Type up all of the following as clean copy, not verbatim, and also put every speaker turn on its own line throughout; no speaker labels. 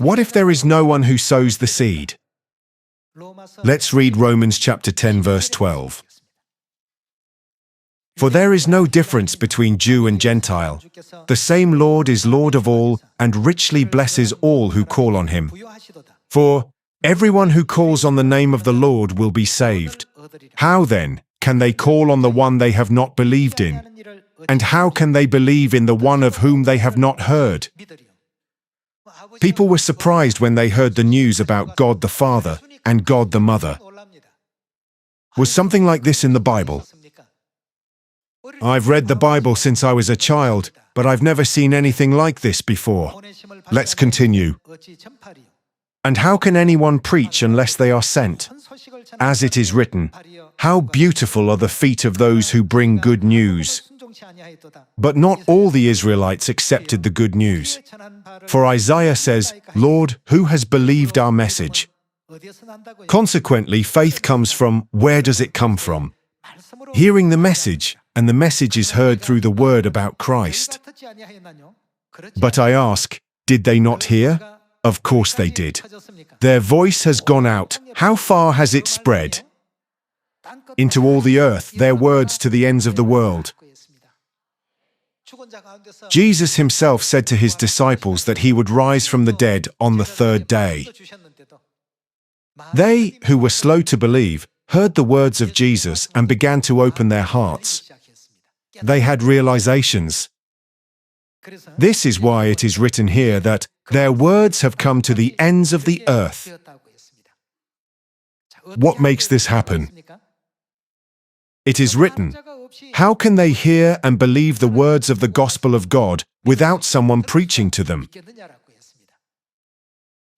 What if there is no one who sows the seed? Let's read Romans chapter 10, verse 12. For there is no difference between Jew and Gentile. The same Lord is Lord of all, and richly blesses all who call on him. For everyone who calls on the name of the Lord will be saved. How then can they call on the one they have not believed in? And how can they believe in the one of whom they have not heard? People were surprised when they heard the news about God the Father and God the Mother. Was something like this in the Bible? I've read the Bible since I was a child, but I've never seen anything like this before. Let's continue. And how can anyone preach unless they are sent? As it is written, how beautiful are the feet of those who bring good news. But not all the Israelites accepted the good news. For Isaiah says, Lord, who has believed our message? Consequently, faith comes from, where does it come from? Hearing the message, and the message is heard through the word about Christ. But I ask, did they not hear? Of course they did. Their voice has gone out. How far has it spread? Into all the earth, their words to the ends of the world. Jesus himself said to his disciples that he would rise from the dead on the third day. They, who were slow to believe, heard the words of Jesus and began to open their hearts. They had realizations. This is why it is written here that their words have come to the ends of the earth. What makes this happen? It is written, how can they hear and believe the words of the gospel of God without someone preaching to them?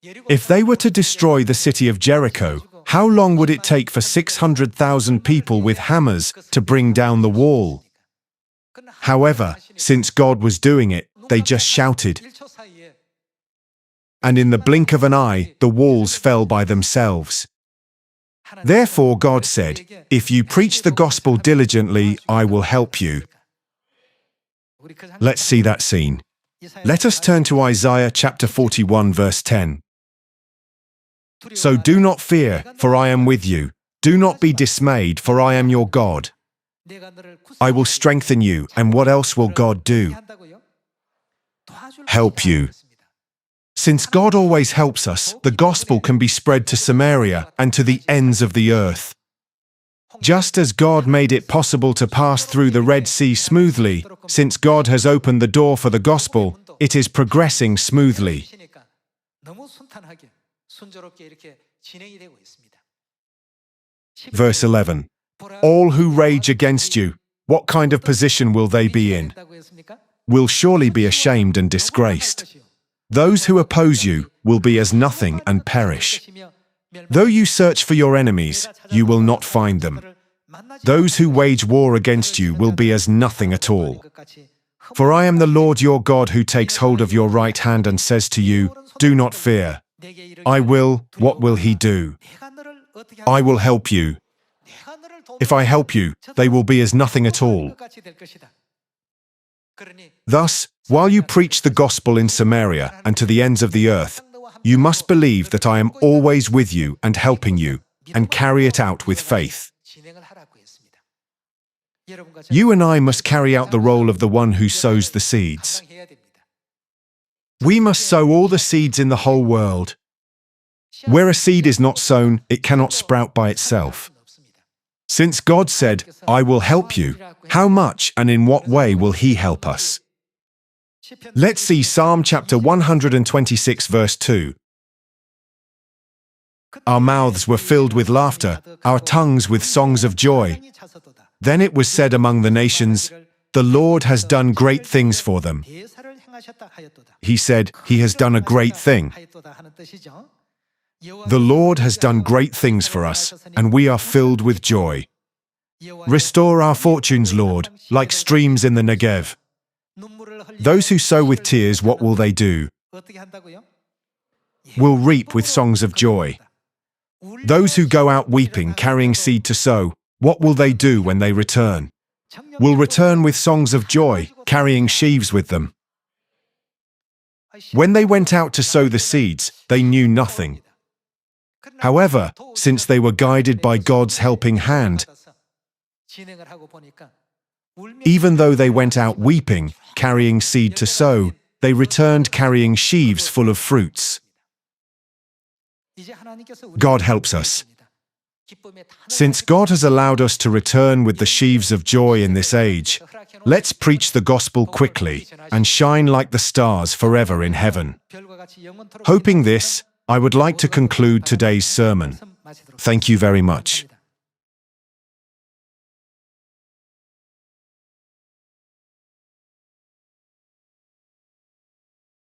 If they were to destroy the city of Jericho, how long would it take for 600,000 people with hammers to bring down the wall? However, since God was doing it, they just shouted. And in the blink of an eye, the walls fell by themselves. Therefore God said, if you preach the gospel diligently, I will help you. Let's see that scene. Let us turn to Isaiah chapter 41, verse 10. So do not fear, for I am with you. Do not be dismayed, for I am your God. I will strengthen you, and what else will God do? Help you. Since God always helps us, the gospel can be spread to Samaria and to the ends of the earth. Just as God made it possible to pass through the Red Sea smoothly, since God has opened the door for the gospel, it is progressing smoothly. Verse 11. All who rage against you, what kind of position will they be in? Will surely be ashamed and disgraced. Those who oppose you will be as nothing and perish. Though you search for your enemies, you will not find them. Those who wage war against you will be as nothing at all. For I am the Lord your God who takes hold of your right hand and says to you, do not fear. I will, what will he do? I will help you. If I help you, they will be as nothing at all. Thus, while you preach the gospel in Samaria and to the ends of the earth, you must believe that I am always with you and helping you, and carry it out with faith. You and I must carry out the role of the one who sows the seeds. We must sow all the seeds in the whole world. Where a seed is not sown, it cannot sprout by itself. Since God said, I will help you, how much and in what way will he help us? Let's see Psalm chapter 126, verse 2. Our mouths were filled with laughter, our tongues with songs of joy. Then it was said among the nations, the Lord has done great things for them. He said, he has done a great thing. The Lord has done great things for us, and we are filled with joy. Restore our fortunes, Lord, like streams in the Negev. Those who sow with tears, what will they do? Will reap with songs of joy. Those who go out weeping, carrying seed to sow, what will they do when they return? Will return with songs of joy, carrying sheaves with them. When they went out to sow the seeds, they knew nothing. However, since they were guided by God's helping hand, even though they went out weeping, carrying seed to sow, they returned carrying sheaves full of fruits. God helps us. Since God has allowed us to return with the sheaves of joy in this age, let's preach the gospel quickly and shine like the stars forever in heaven. Hoping this, I would like to conclude today's sermon. Thank you very much.